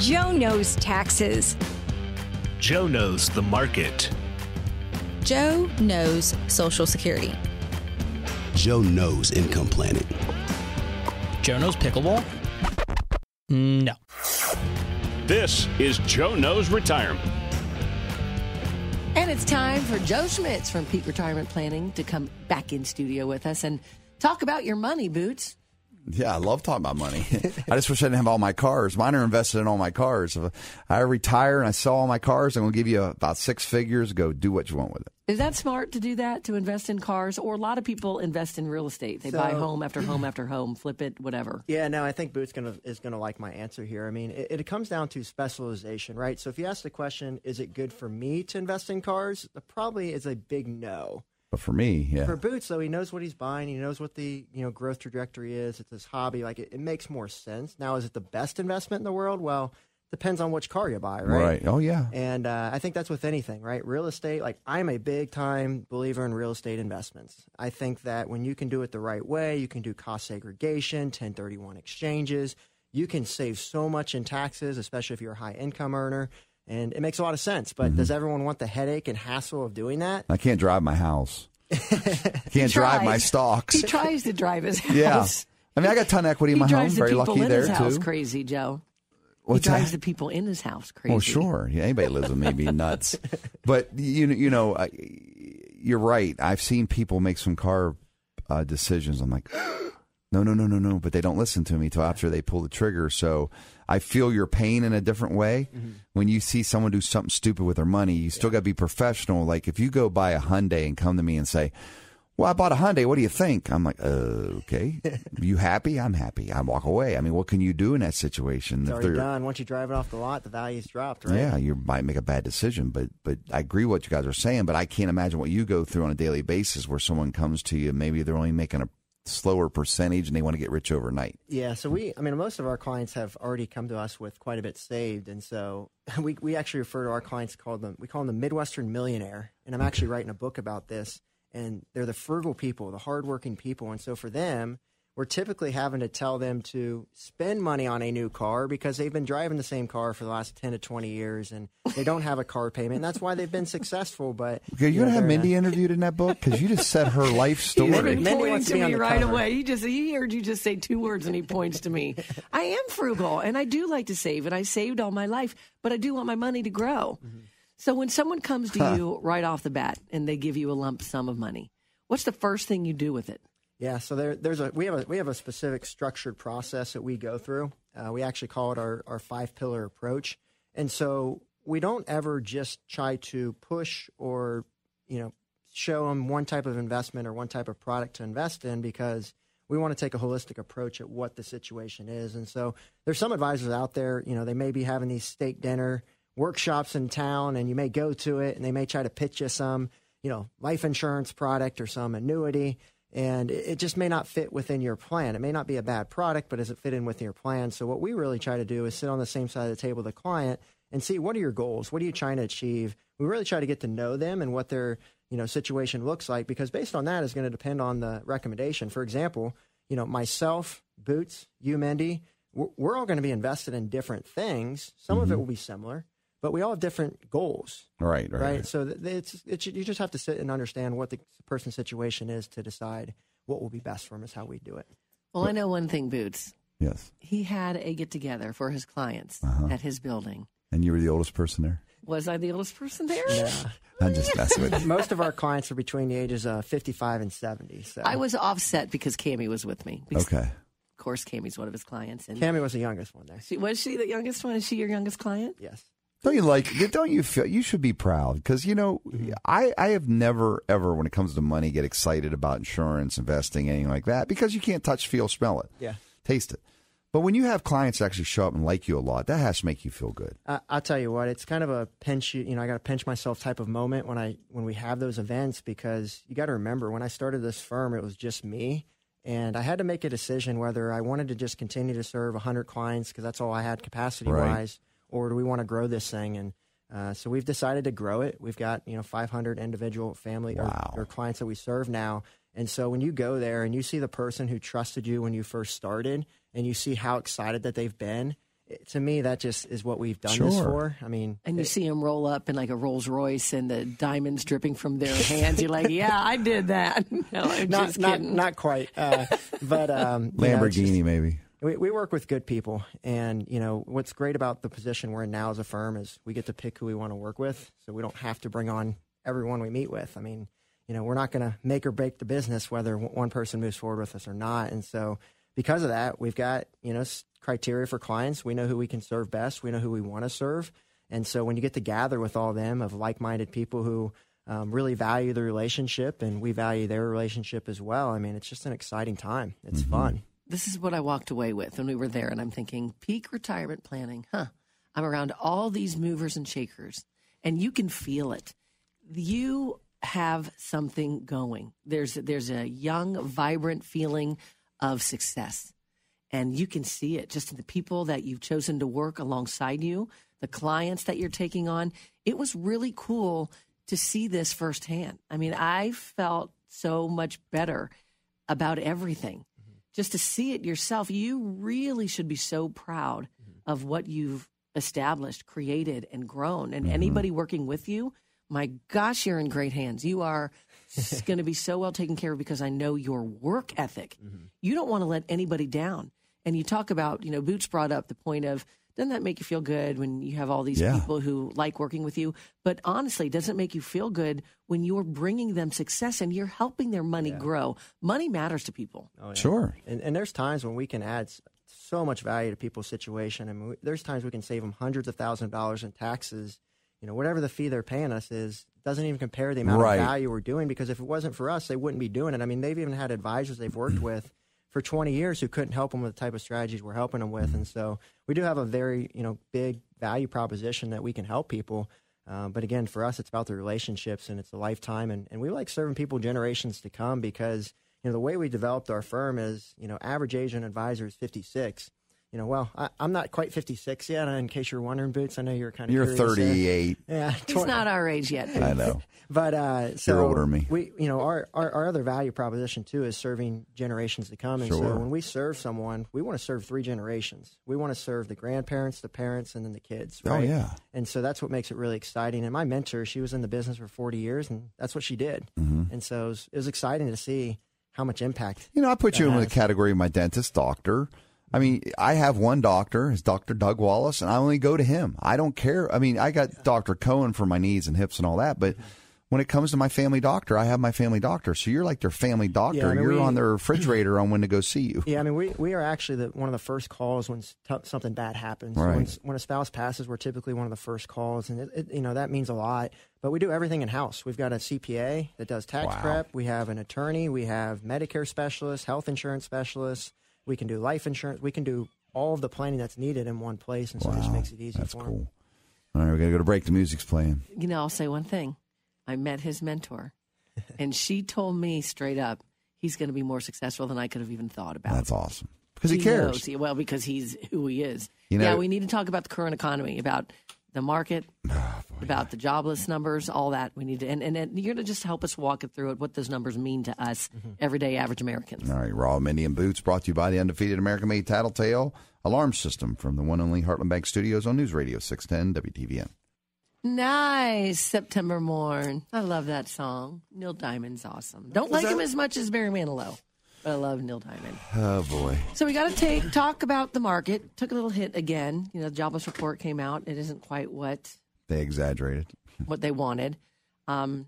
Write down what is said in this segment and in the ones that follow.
Joe knows taxes. Joe knows the market. Joe knows Social Security. Joe knows income planning. Joe knows pickleball? No. This is Joe Knows Retirement. And it's time for Joe Schmitz from Peak Retirement Planning to come back in studio with us and talk about your money, Boots. Yeah, I love talking about money. I just wish I didn't have all my cars. Mine are invested in all my cars. If I retire and I sell all my cars, I'm going to give you about 6 figures. Go do what you want with it. Is that smart to do that, to invest in cars? Or a lot of people invest in real estate. They buy home after home after home, flip it, whatever. Yeah, no, I think Boots is gonna like my answer here. I mean, it comes down to specialization, right? So if you ask the question, is it good for me to invest in cars? The probably is a big no. But for me, yeah. For Boots, though, he knows what he's buying. He knows what the growth trajectory is. It's his hobby. Like it makes more sense. Now, is it the best investment in the world? Well, depends on which car you buy, right? Right. Oh, yeah. And I think that's with anything, right? Real estate, like I'm a big-time believer in real estate investments. I think that when you can do it the right way, you can do cost segregation, 1031 exchanges. You can save so much in taxes, especially if you're a high-income earner. And it makes a lot of sense. But does everyone want the headache and hassle of doing that? I can't drive my house. Can't drive my stocks. He tries to drive his house. Yeah. I mean, I got a ton of equity in my home. Very lucky there, his house too. crazy, Joe. What's he drives that? the people in his house crazy. Oh, sure. Yeah, anybody lives with me be nuts. But, you're right. I've seen people make some car decisions. I'm like, no. But they don't listen to me till after they pull the trigger. So I feel your pain in a different way. Mm-hmm. When you see someone do something stupid with their money, you still got to be professional. Like if you go buy a Hyundai and come to me and say, well, I bought a Hyundai. What do you think? I'm like, okay. You happy? I'm happy. I walk away. I mean, what can you do in that situation? It's already done. Once you drive it off the lot, the value's dropped, right? Yeah, you might make a bad decision. But I agree with what you guys are saying. But I can't imagine what you go through on a daily basis where someone comes to you, maybe they're only making a slower percentage and they want to get rich overnight. Yeah, so most of our clients have already come to us with quite a bit saved, and so we actually refer to our clients, we call them the Midwestern millionaire, and I'm actually writing a book about this, and they're the frugal people, the hardworking people, and so for them, we're typically having to tell them to spend money on a new car because they've been driving the same car for the last 10 to 20 years and they don't have a car payment. And that's why they've been successful. But okay, you're going to have Mindy interviewed in that book? Because you just said her life story. Mindy pointing to me right away. He heard you just say 2 words and he points to me. I am frugal and I do like to save and I saved all my life, but I do want my money to grow. Mm-hmm. So when someone comes to you right off the bat and they give you a lump sum of money, what's the first thing you do with it? Yeah, so we have a specific structured process that we go through. We actually call it our 5-pillar approach. And so we don't ever just try to push or, show them one type of investment or one type of product to invest in because we want to take a holistic approach at what the situation is. And so there's some advisors out there, they may be having these steak dinner workshops in town and you may go to it and they may try to pitch you some, life insurance product or some annuity. And it just may not fit within your plan. It may not be a bad product, but does it fit in with your plan? So what we really try to do is sit on the same side of the table with the client and see what are your goals? What are you trying to achieve? We really try to get to know them and what their situation looks like because based on that is going to depend on the recommendation. For example, myself, Boots, you, Mindy, we're all going to be invested in different things. Some of it will be similar. But we all have different goals. Right. So you just have to sit and understand what the person's situation is to decide what will be best for him is how we do it. Well, I know one thing, Boots. Yes. He had a get-together for his clients at his building. And you were the oldest person there? Was I the oldest person there? Yeah. I'm just messing with you. Most of our clients are between the ages of 55 and 70. So. I was offset because Cammie was with me. Okay. Of course, Cammie's one of his clients. And Cammie was the youngest one there. Was she the youngest one? Is she your youngest client? Yes. Don't you feel you should be proud? Because, I have never, ever, when it comes to money, get excited about insurance, investing, anything like that, because you can't touch, feel, smell it. Yeah. Taste it. But when you have clients that actually show up and like you a lot, that has to make you feel good. I'll tell you what, it's kind of a pinch, I got to pinch myself type of moment when we have those events because you got to remember, when I started this firm, it was just me. And I had to make a decision whether I wanted to just continue to serve 100 clients because that's all I had capacity-wise. Right. Or do we want to grow this thing? And so we've decided to grow it. We've got 500 individual family or clients that we serve now. And so when you go there and you see the person who trusted you when you first started, and you see how excited that they've been, to me, that just is what we've done this for. I mean, and you see them roll up in like a Rolls Royce and the diamonds dripping from their hands. You're like, yeah, I did that. No, I'm just kidding. Not quite, but Lamborghini maybe. We work with good people, and what's great about the position we're in now as a firm is we get to pick who we want to work with, so we don't have to bring on everyone we meet with. I mean, we're not going to make or break the business whether one person moves forward with us or not, and so because of that, we've got criteria for clients. We know who we can serve best. We know who we want to serve. And so when you get to gather with all them of like-minded people who really value the relationship and we value their relationship as well, I mean, it's just an exciting time. It's fun. This is what I walked away with when we were there. And I'm thinking, peak retirement planning. I'm around all these movers and shakers, and you can feel it. You have something going. There's a young, vibrant feeling of success. And you can see it just in the people that you've chosen to work alongside you, the clients that you're taking on. It was really cool to see this firsthand. I mean, I felt so much better about everything. Just to see it yourself, you really should be so proud of what you've established, created, and grown. And anybody working with you, my gosh, you're in great hands. You are going to be so well taken care of because I know your work ethic. You don't want to let anybody down. And you talk about, Boots brought up the point of, doesn't that make you feel good when you have all these people who like working with you? But honestly, doesn't it make you feel good when you're bringing them success and you're helping their money grow? Money matters to people. Oh, yeah. Sure. And there's times when we can add so much value to people's situation. I mean, there's times we can save them hundreds of thousands of dollars in taxes. Whatever the fee they're paying us is, doesn't even compare to the amount of value we're doing, because if it wasn't for us, they wouldn't be doing it. I mean, they've even had advisors they've worked with for 20 years who couldn't help them with the type of strategies we're helping them with. And so we do have a very, big value proposition that we can help people. But again, for us, it's about the relationships and it's a lifetime. And we like serving people generations to come because, the way we developed our firm is, average age an advisor is 56. I'm not quite 56 yet. In case you're wondering, Boots, I know you're kind of You're 38. Yeah, he's not our age yet. I know. But so you're older than me. We, our other value proposition too is serving generations to come. And so when we serve someone, we want to serve 3 generations. We want to serve the grandparents, the parents, and then the kids. Right? Oh yeah. And so that's what makes it really exciting. And my mentor, she was in the business for 40 years, and that's what she did. And so it was exciting to see how much impact. I put you in the category of my dentist, doctor. I mean, I have one doctor, it's Dr. Doug Wallace, and I only go to him. I don't care. I mean, I got Dr. Cohen for my knees and hips and all that, but when it comes to my family doctor, I have my family doctor. So you're like their family doctor. Yeah, I mean, you're on their refrigerator on when to go see you. Yeah, I mean, we are actually one of the first calls when something bad happens. Right. When a spouse passes, we're typically one of the first calls, and that means a lot. But we do everything in-house. We've got a CPA that does tax prep. We have an attorney. We have Medicare specialists, health insurance specialists. We can do life insurance. We can do all of the planning that's needed in one place, and so it just makes it easy for them. Cool. All right, we got to go to break. The music's playing. I'll say one thing. I met his mentor, and she told me straight up, he's going to be more successful than I could have even thought about. That's awesome. Because he cares. Knows. Well, because he's who he is. We need to talk about the current economy, about the market, about the jobless numbers, all that. We need to, and you're going to just help us walk it through it, what those numbers mean to us, everyday average Americans. All right, Raw, Mindy and Boots, brought to you by the undefeated American-made Tattletale Alarm System from the one and only Heartland Bank Studios on News Radio 610 WTVN. Nice September morn. I love that song. Neil Diamond's awesome. Don't like him as much as Barry Manilow, but I love Neil Diamond. Oh, boy. So we got to talk about the market. Took a little hit again. The jobless report came out. It isn't quite what they exaggerated. What they wanted. And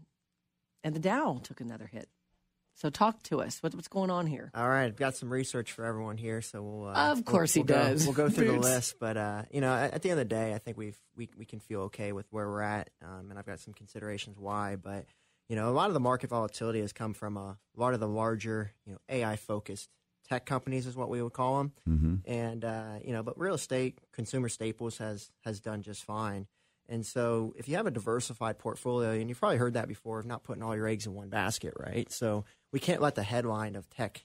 the Dow took another hit. So talk to us. What's going on here? All right. I've got some research for everyone here. So we'll of course he does. We'll go through the list. But, at the end of the day, I think we can feel okay with where we're at. And I've got some considerations why. But, a lot of the market volatility has come from a lot of the larger, AI-focused tech companies is what we would call them. Mm-hmm. And, but real estate, consumer staples has done just fine. And so if you have a diversified portfolio, and you've probably heard that before, of not putting all your eggs in one basket, right? So we can't let the headline of tech,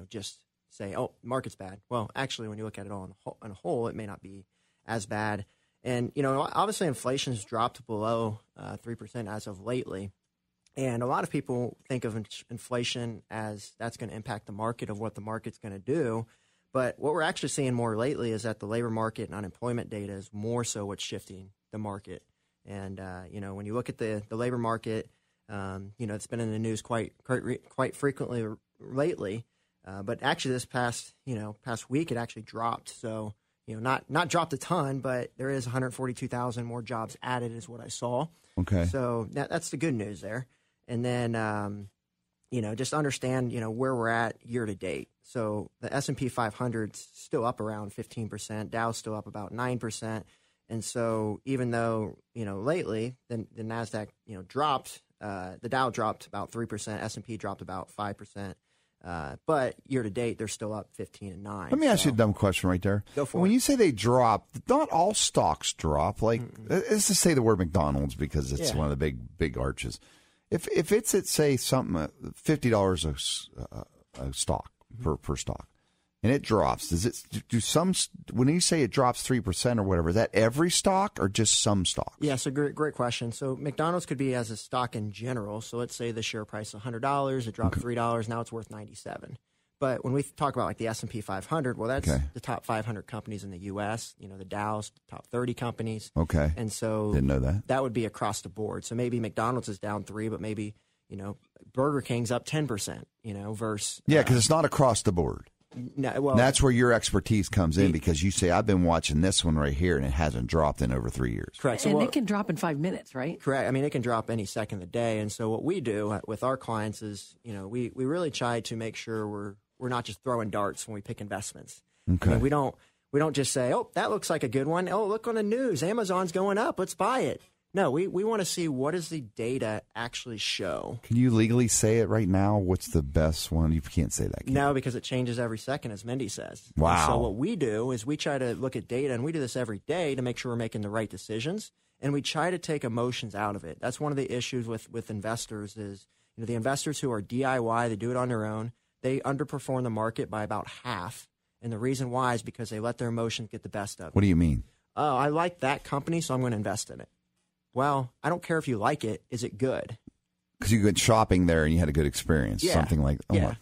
just say, oh, market's bad. Well, actually, when you look at it all in a whole, it may not be as bad. And, obviously inflation has dropped below 3% as of lately. And a lot of people think of inflation as that's going to impact the market, of what the market's going to do. But what we're actually seeing more lately is that the labor market and unemployment data is more so what's shifting the market. And, when you look at the labor market, it's been in the news quite frequently lately. But actually this past week, it actually dropped. So, not dropped a ton, but there is 142,000 more jobs added is what I saw. Okay. So that's the good news there. And then, just understand, where we're at year to date. So the S&P 500's still up around 15%. Dow's still up about 9%. And so even though, lately the NASDAQ, dropped, the Dow dropped about 3%, S&P dropped about 5%. But year to date, they're still up 15 and 9. Let me ask you a dumb question right there. Go for when it. you say they drop, not all stocks drop. Like, let's just say the word McDonald's because it's one of the big arches. If it's at, say, something $50 a stock per stock, and it drops, when you say it drops 3% or whatever, is that every stock or just some stocks? Yeah, so great question. So McDonald's could be as a stock in general. So let's say the share price is $100, it dropped $3, now it's worth $97. But when we talk about like the S&P 500, well, that's the top 500 companies in the U.S. The Dow's top 30 companies. Okay. And so didn't know that. That would be across the board. So maybe McDonald's is down 3, but maybe, Burger King's up 10%, versus. Yeah, because it's not across the board. No, well, that's where your expertise comes in because you say, I've been watching this one right here and it hasn't dropped in over 3 years. Correct. So it can drop in 5 minutes, right? Correct. I mean, it can drop any second of the day. And so what we do with our clients is, we really try to make sure we're not just throwing darts when we pick investments. Okay. We don't just say, oh, that looks like a good one. Oh, look on the news. Amazon's going up. Let's buy it. No, we want to see what does the data actually show. Can you legally say it right now? What's the best one? You can't say that. No, because it changes every second, as Mindy says. Wow. And so what we do is we try to look at data, and we do this every day to make sure we're making the right decisions, and we try to take emotions out of it. That's one of the issues with investors is, the investors who are DIY, they do it on their own, they underperform the market by about half. And the reason why is because they let their emotions get the best of them. What do you mean? Oh, I like that company, so I'm going to invest in it. Well, I don't care if you like it. Is it good? Because you went shopping there and you had a good experience. Yeah. Something like yeah.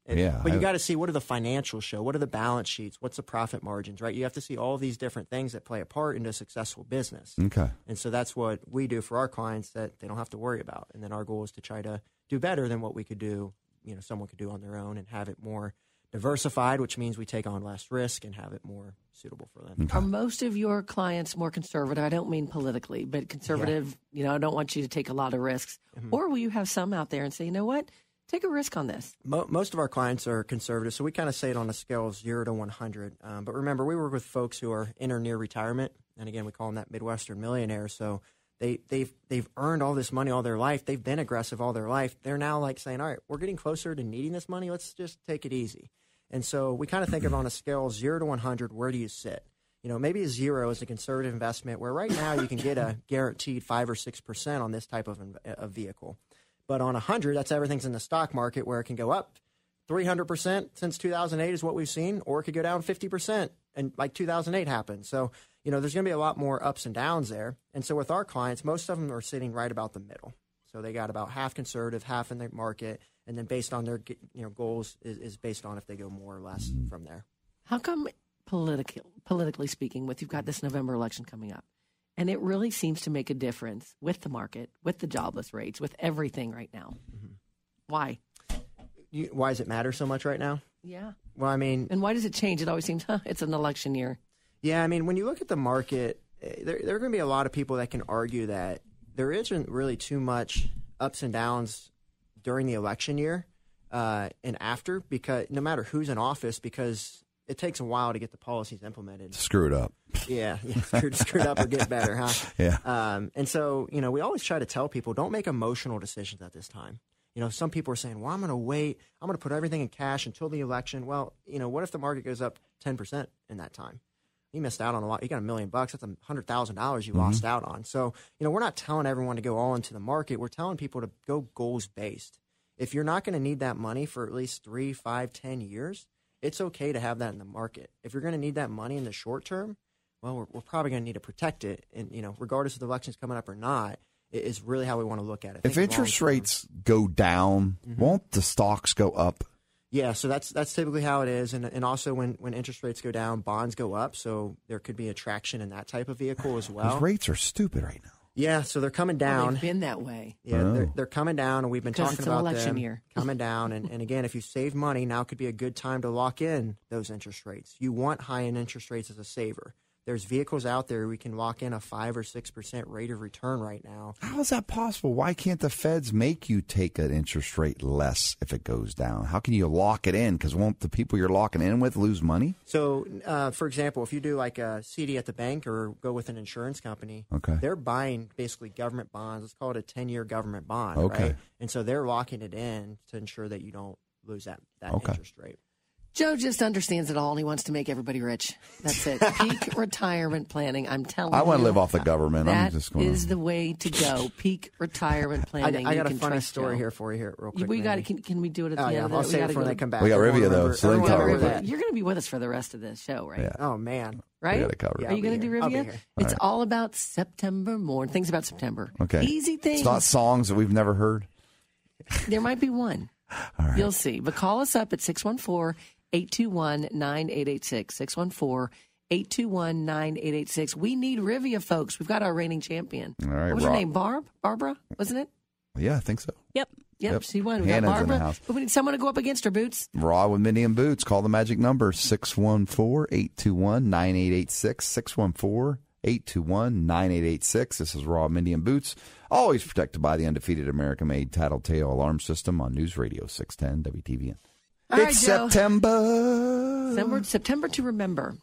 But you I- got to see what do the financials show? What are the balance sheets? What's the profit margins, right? You have to see all these different things that play a part into a successful business. Okay. And so that's what we do for our clients that they don't have to worry about. And then our goal is to try to do better than what we could do, someone could do on their own and have it more diversified, which means we take on less risk and have it more suitable for them. Are most of your clients more conservative? I don't mean politically, but conservative, I don't want you to take a lot of risks. Or will you have some out there and say, you know what, take a risk on this? Most of our clients are conservative, so we kind of say it on a scale of 0 to 100. But remember, we work with folks who are in or near retirement. And again, we call them that Midwestern millionaire. So they've earned all this money all their life. They've been aggressive all their life. They're now like saying, all right, we're getting closer to needing this money. Let's just take it easy. And so we kind of think of it on a scale of 0 to 100, where do you sit? Maybe a 0 is a conservative investment where right now you can get a guaranteed 5 or 6% on this type of vehicle. But on 100, that's everything's in the stock market where it can go up 300% since 2008 is what we've seen, or it could go down 50% and like 2008 happened. So, there's going to be a lot more ups and downs there. And so with our clients, most of them are sitting right about the middle. So they got about half conservative, half in the market, and then based on their goals is based on if they go more or less from there. How come politically speaking, you've got this November election coming up, and it really seems to make a difference with the market, with the jobless rates, with everything right now? Why? Why does it matter so much right now? Yeah. Well, I mean, and why does it change? It always seems it's an election year. Yeah, I mean, when you look at the market, there are going to be a lot of people that can argue that there isn't really too much ups and downs during the election year and after, because no matter who's in office, because it takes a while to get the policies implemented. Screw it up. Yeah, screwed up or get better, huh? Yeah. And so, we always try to tell people, don't make emotional decisions at this time. Some people are saying, well, I'm going to wait. I'm going to put everything in cash until the election. Well, what if the market goes up 10% in that time? You missed out on a lot. You got $1 million. That's $100,000 you lost out on. So, we're not telling everyone to go all into the market. We're telling people to go goals based. If you're not going to need that money for at least 3, 5, 10 years, it's okay to have that in the market. If you're going to need that money in the short term, well, we're probably going to need to protect it. And, regardless of the elections coming up or not, it is really how we want to look at it. If interest rates go down, won't the stocks go up? Yeah, so that's typically how it is, and also when interest rates go down, bonds go up, so there could be attraction in that type of vehicle as well. Those rates are stupid right now. Yeah, so they're coming down. Well, they've been that way. Yeah, they're coming down, and we've been talking it's an about election them year. coming down. And again, if you save money, now could be a good time to lock in those interest rates. You want high in interest rates as a saver. There's vehicles out there we can lock in a 5 or 6% rate of return right now. How is that possible? Why can't the feds make you take an interest rate less if it goes down? How can you lock it in? Because won't the people you're locking in with lose money? So, for example, if you do like a CD at the bank or go with an insurance company, they're buying basically government bonds. Let's call it a 10-year government bond, right? And so they're locking it in to ensure that you don't lose that interest rate. Joe just understands it all, and he wants to make everybody rich. That's it. Peak retirement planning. I'm telling you. I want to live off the government. That is the way to go. Peak retirement planning. I got a funny story here for you here real quick. We got it. Can we do it at the end of I'll say it when they come back. We got Rivia, though. So You're going to be with us for the rest of this show, right? Yeah. Oh, man. Right? We got it covered. Yeah, Are you going to do Rivia? It's all about September morning. Things about September. Okay. Easy things. It's not songs that we've never heard. There might be one. All right. You'll see. But call us up at 614-821-9886. 614-821-9886. We need Rivia, folks. We've got our reigning champion. All right, what was her name? Barbara, wasn't it? Yeah, I think so. Yep. Yep, she won. We Hannah's got Barbara. in the house. But we need someone to go up against her, Boots. Raw with Mindy and Boots. Call the magic number 614-821-9886. 614-821-9886. This is Raw, Mindy and Boots. Always protected by the undefeated American-made Tattletale alarm system on News Radio 610 WTVN. All right, It's Joe. September. To remember.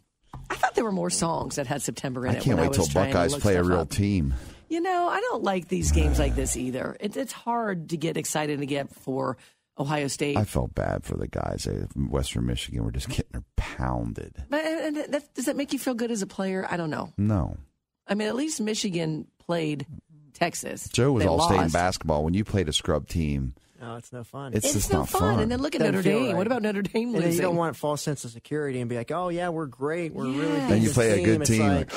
I thought there were more songs that had September in it. I can't wait till Buckeyes play a real team. You know, I don't like these games like this either. It's hard to get excited and get for Ohio State. I felt bad for the guys at Western Michigan. We're just getting pounded. But does that make you feel good as a player? I don't know. No. I mean, at least Michigan played Texas. Joe was They all-state in lost. basketball. When you played a scrub team, No, it's no fun. it's just no not fun. And then look at Doesn't Notre feel Dame. right. What about Notre Dame And losing? then you don't want a false sense of security and be like, oh, yeah, we're great. We're really Yeah. good. Then you play a good It's team. like,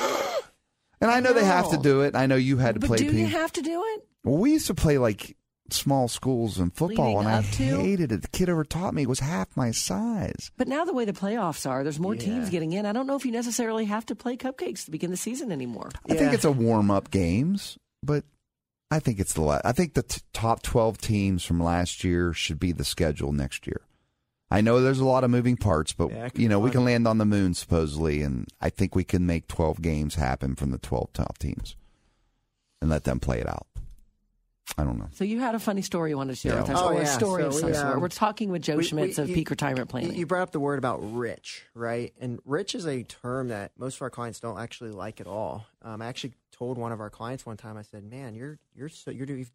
And I know they have to No. do it. I know you had to But play do team. you have to do it? Well, we used to play like small schools in football, Leading and I up to? hated it. The kid over taught me was half my size. But now the way the playoffs are, there's more teams getting in. I don't know if you necessarily have to play cupcakes to begin the season anymore. I think it's a warm-up games, but I think it's I think the top 12 teams from last year should be the schedule next year. I know there's a lot of moving parts, but we can land on the moon supposedly, and I think we can make 12 games happen from the 12 top teams and let them play it out. I don't know. So you had a funny story you wanted to share with us, Oh, or a yeah. story So of some we, sort. We're talking with Joe we- Schmitz of you- Peak Retirement Planning. You brought up the word about rich, right? And rich is a term that most of our clients don't actually like at all. I actually told one of our clients one time, I said, "Man, you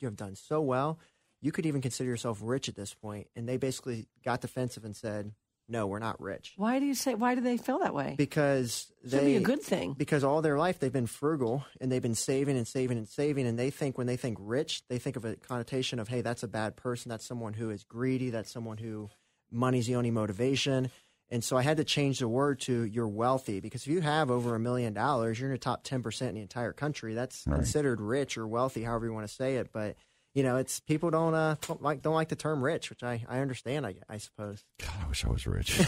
have done so well. You could even consider yourself rich at this point." And they basically got defensive and said, "No, we're not rich." Why do they feel that way? Because Should be a good thing. Because all their life they've been frugal and they've been saving and saving and saving, and they think when they think rich, they think of a connotation of, hey, that's a bad person, that's someone who is greedy, that's someone who money's the only motivation. And so I had to change the word to you're wealthy, because if you have over $1 million, you're in the top 10% in the entire country. That's considered rich or wealthy, however you want to say it. But you know, it's people don't like the term rich, which I understand. I suppose. God, I wish I was rich.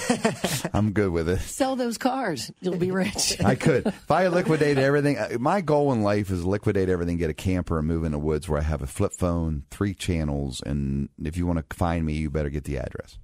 I'm good with it. Sell those cars, you'll be rich. I could. If I liquidate everything, my goal in life is liquidate everything, get a camper, and move in the woods where I have a flip phone, 3 channels, and if you want to find me, you better get the address.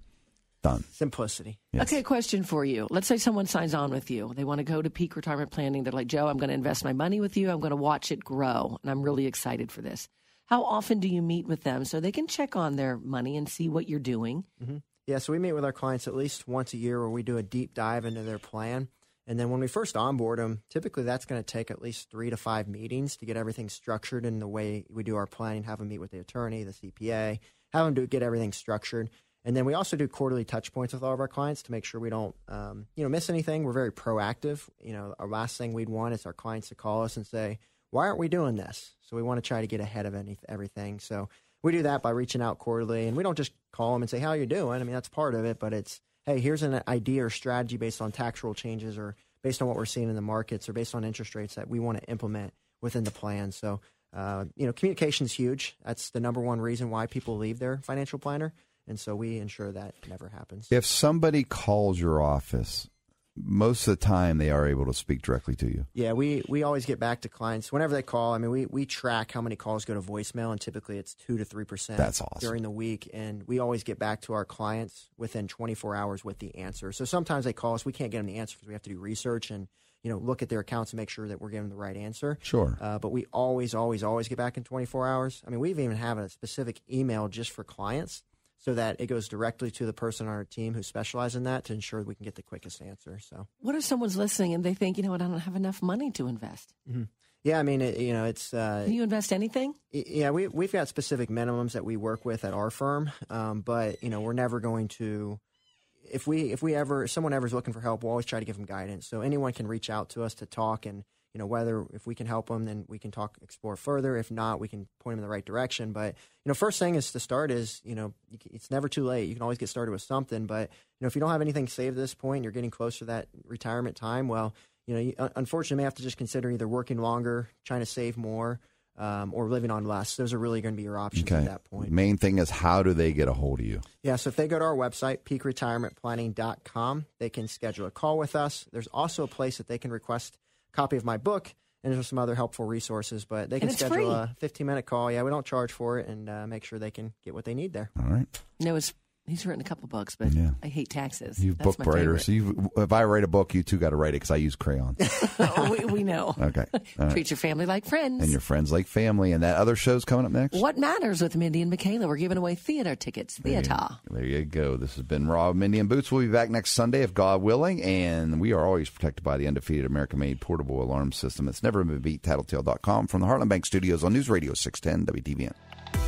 Done. Simplicity. Yes. Okay, question for you. Let's say someone signs on with you. They want to go to Peak Retirement Planning. They're like, Joe, I'm going to invest my money with you. I'm going to watch it grow, and I'm really excited for this. How often do you meet with them so they can check on their money and see what you're doing? Mm-hmm. Yeah, so we meet with our clients at least once a year where we do a deep dive into their plan. And then when we first onboard them, typically that's going to take at least 3 to 5 meetings to get everything structured in the way we do our planning, have them meet with the attorney, the CPA, have them get everything structured. And then we also do quarterly touch points with all of our clients to make sure we don't miss anything. We're very proactive. You know, our last thing we'd want is our clients to call us and say, why aren't we doing this? So we want to try to get ahead of everything. So we do that by reaching out quarterly, and we don't just call them and say, how are you doing? I mean, that's part of it, but it's, hey, here's an idea or strategy based on tax rule changes or based on what we're seeing in the markets or based on interest rates that we want to implement within the plan. So, communication is huge. That's the number one reason why people leave their financial planner And so we ensure that never happens. If somebody calls your office, most of the time they are able to speak directly to you. Yeah, we always get back to clients whenever they call. I mean, we track how many calls go to voicemail, and typically it's 2 to 3%. That's awesome. During the week, and we always get back to our clients within 24 hours with the answer. So sometimes they call us, we can't get them the answer because we have to do research and look at their accounts and make sure that we're giving them the right answer. Sure. But we always get back in 24 hours. I mean, we even have a specific email just for clients, so that it goes directly to the person on our team who specializes in that to ensure we can get the quickest answer. So, what if someone's listening and they think, I don't have enough money to invest? Mm-hmm. Yeah, I mean, it's. Can you invest anything? Yeah, we've got specific minimums that we work with at our firm, but we're never going to. If someone ever is looking for help, we'll always try to give them guidance. So anyone can reach out to us to talk, and whether if we can help them, then we can explore further. If not, we can point them in the right direction. But first thing is to start is it's never too late. You can always get started with something. But if you don't have anything saved at this point, you're getting close to that retirement time. Well, you unfortunately may have to just consider either working longer, trying to save more, or living on less. Those are really going to be your options at that point. Main thing is, how do they get a hold of you? Yeah, so if they go to our website, peakretirementplanning.com, they can schedule a call with us. There's also a place that they can request copy of my book, and there's some other helpful resources, but they can schedule a 15-minute call. Yeah, we don't charge for it, and make sure they can get what they need there. All right. He's written a couple books, but I hate taxes. You've book writer, so if I write a book, you two got to write it because I use crayons. we know. Okay. Treat your family like friends. And your friends like family. And that other show's coming up next? What Matters with Mindy and Michaela. We're giving away theater tickets. Theater. There you go. This has been Rob, Mindy and Boots. We'll be back next Sunday, if God willing. And we are always protected by the undefeated American-made portable alarm system. It's never been beat. Tattletale.com from the Heartland Bank Studios on News Radio 610 WTVN.